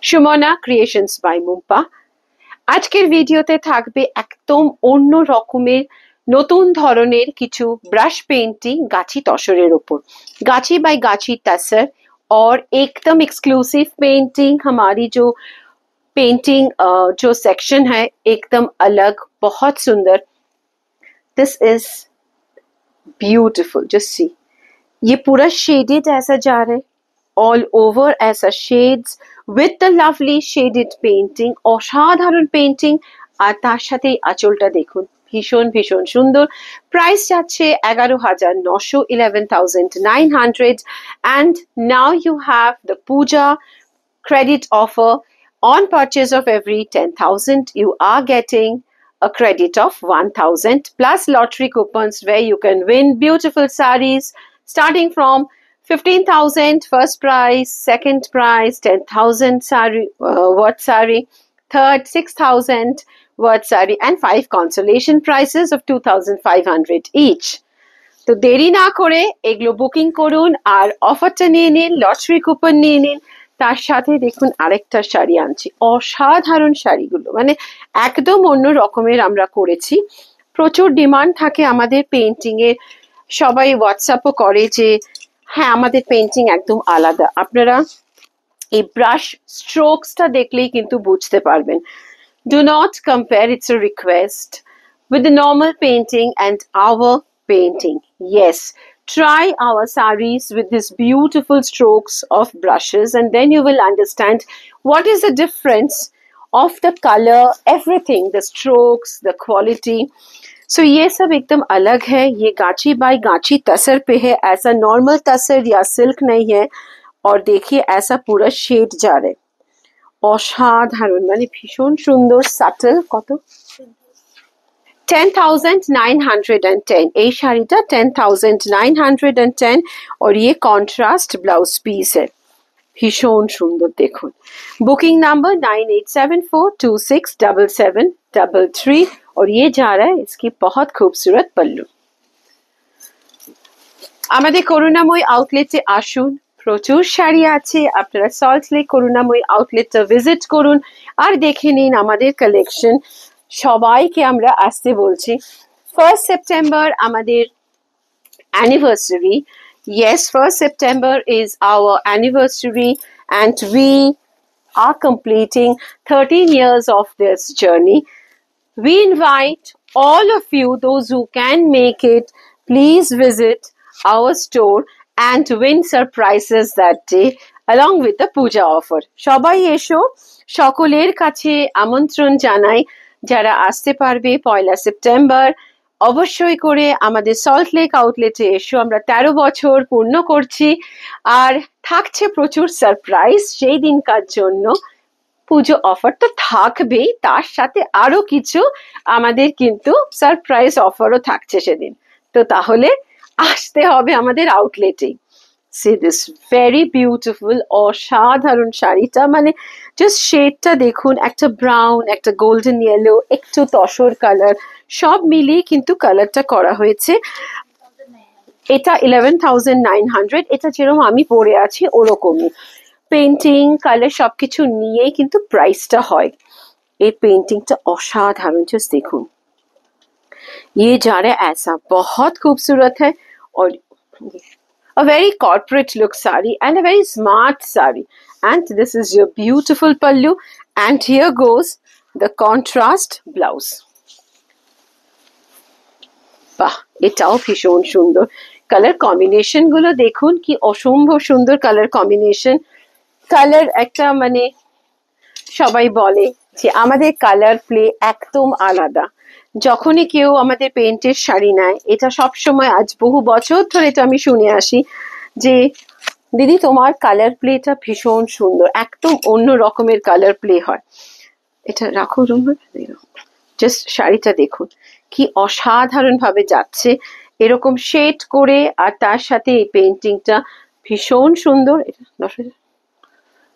Sumana creations by মুম্পা। আজকের ভিডিওতে থাকবে একদম অন্য রকমের নতুন ধরনের কিছু ब्रश पेंटिंग गाछी तसरेर ऊपर। गाछी बाय गाछी तसर और एकदम एक्सक्लूसिव पेंटिंग। हमारी जो पेंटिंग जो सेक्शन है एकदम अलग, बहुत सुंदर। This is beautiful, just see. ये पूरा शेडेड ऐसा जा रहा है, ऑल ओवर ऐसा shades with the lovely shaded painting। অসাধারণ পেইন্টিং। আর তার সাথে আঁচলটা দেখুন, ভীষণ ভীষণ সুন্দর। প্রাইস যাচ্ছে 11,900, 11,900। and now you have the puja credit offer. On purchase of every 10,000 you are getting a credit of 1,000 plus lottery coupons where you can win beautiful sarees starting from 15,000 first prize, second prize 10,000 saree worth saree, third 6,000 worth saree, and 5 consolation prizes of 2,500 each. তো দেরি না করে এগুলো booking করুন আর অফারটা নিয়ে নিন, lottery coupon নিয়ে নিন। তার সাথে দেখুন আরেকটা শাড়ি আনছি, অসাধারণ শাড়িগুলো মানে একদম অন্য রকমের আমরা করেছি। প্রচুর ডিমান্ড থাকে আমাদের পেইন্টিং এর, সবাই হোয়াটসঅ্যাপও করে যে হ্যাঁ আমাদের পেইন্টিং একদম আলাদা। আপনারা এই ব্রাশ স্ট্রোকসটা দেখলেই কিন্তু বুঝতে পারবেন। Do not compare, it's a request, with the normal painting and our painting. Yes, try our sarees with these beautiful strokes of brushes and then you will understand what is the difference of the color, everything, the strokes, the quality. सो ये सब एकदम अलग है। ये गाची bye गाची तसर पे है, ऐसा नॉर्मल तसर या सिल्क नहीं है। और देखिए ऐसा पूरा शेड जा रहे, অসাধারণ মানে ভীষণ সুন্দর। সাটল কত? 10,910। এই শাড়িটা 10,910 और ये कॉन्ट्रास्ट ब्लाउज पीस है, भीषण सुंदर। देखুন बुकिंग नंबर 9874267733 और ये जा रहा है इसकी बहुत खूबसूरत पल्लू। আমাদের করুণাময় আউটলেটে আসুন, প্রচুর শাড়ি আছে। আপনারা সল্ট লেক করুণাময় আউটলেটটা ভিজিট করুন আর দেখে নিন আমাদের কালেকশন। সবাইকে আমরা আসতে বলছি। 1st September আমাদের anniversary. Yes, 1st September is our anniversary and we are completing 13 years of this journey. We invite all of you, those who can make it, please visit our store and win surprises that day along with the puja offer. সবাই এসো, সকলের কাছে আমন্ত্রণ জানাই। যারা আসতে পারবে 1 September অবশ্যই করে আমাদের সল্ট লেক আউটলেটে এসো। আমরা 13 বছর পূর্ণ করছি আর থাকছে প্রচুর সারপ্রাইজ সেই দিনকার জন্য। পুজো অফার তো থাকবেই, তার সাথে আরো কিছু আমাদের কিন্তু সারপ্রাইজ অফারও থাকছে সেদিন। তো তাহলে আসতে হবে আমাদের আউটলেটে। সি দিস ভেরি বিউটিফুল, অসাধারণ শাড়িটা মানে জাস্ট শেডটা দেখুন, একটা ব্রাউন, একটা গোল্ডেন ইয়েলো, একটু তসর কালার, সব মিলিয়ে কিন্তু কালারটা করা হয়েছে। এটা 11,900। এটা যেরকম আমি পরে আছি ওরকমই পেন্টিং কালার সবকিছু নিয়েই কিন্তু প্রাইসটা হয়। এই পেন্টিংটা অসাধারণ, জাস্ট দেখুন। ये जा रहा है ऐसा, बहुत खूबसूरत है और a very corporate look saree and a very smart saree, and this is your beautiful pallu and here goes the contrast blouse. বাহ, এটাও ভীষণ সুন্দর। কালার কম্বিনেশন গুলো দেখুন কি অসম্ভব সুন্দর কালার কম্বিনেশন। কালার একটা মানে সবাই বলে যে আমাদের কালার প্লে একদম আলাদা। যখনই কেউ আমাদের পেইন্টের শাড়ি নেয়, এটা সবসময় আজ বহু বছর ধরে এটা আমি শুনে আসি যে দিদি তোমার কালার প্লেটা ভীষণ সুন্দর, একদম অন্য রকমের কালার প্লে হয়। এটা রাখো রুম, জাস্ট শাড়িটা দেখুন কি অসাধারণ ভাবে যাচ্ছে এরকম শেড করে, আর তার সাথে এই পেইন্টিংটা ভীষণ সুন্দর। এটা 10,000,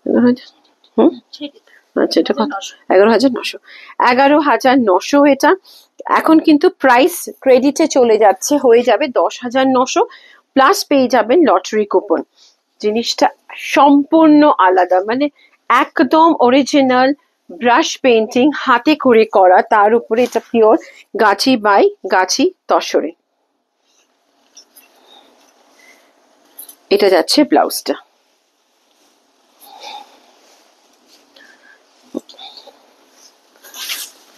11,000, আচ্ছা এটা কত? 11,900, 11,900 এটা। এখন কিন্তু প্রাইস ক্রেডিটে চলে যাচ্ছে, হয়ে যাবে 10,900 প্লাস পেয়ে যাবেন লটারি কুপন। জিনিসটা সম্পূর্ণ আলাদা, মানে একদম অরিজিনাল ব্রাশ পেন্টিং, হাতে করে করা, তার উপরে এটা পিওর গাছি বাই গাছি তসরে। এটা যাচ্ছে ব্লাউজটা।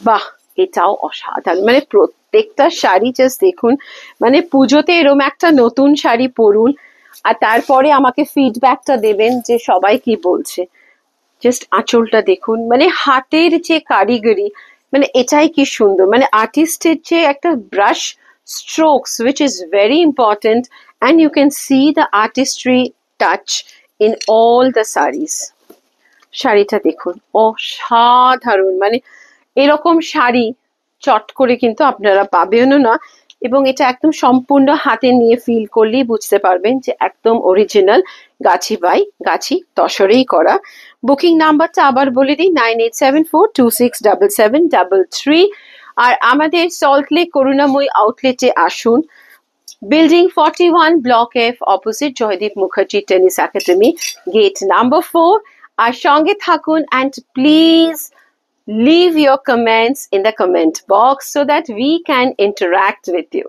বাহ, এটাও অসাধারণ, মানে প্রত্যেকটা শাড়ি জাস্ট দেখুন, মানে পুজোতে এরম একটা নতুন শাড়ি পরুন আর তারপরে আমাকে ফিডব্যাকটা দেবেন যে সবাই কি বলছে। জাস্ট আঁচলটা দেখুন, মানে হাতের যে কারিগরি, মানে এটাই কি সুন্দর, মানে আর্টিস্টের যে একটা brush strokes which is very important and you can see the artistry touch in all the sarees. শাড়িটা দেখুন, অসাধারণ, মানে এরকম শাড়ি চট করে কিন্তু আপনারা পাবেনও না, এবং এটা একদম সম্পূর্ণ হাতে নিয়ে ফিল করলেই বুঝতে পারবেন যে একদম অরিজিনাল গাছি বাই গাছি তসরেই করা। বুকিং নাম্বারটা আবার বলে দিই, 9874267733। আর আমাদের সল্টলেক করুণাময়ী আউটলেটে আসুন, building 41 block F, opposite Joydeep Mukherjee tennis academy, gate number 4। আর সঙ্গে থাকুন, and please leave your comments in the comment box so that we can interact with you.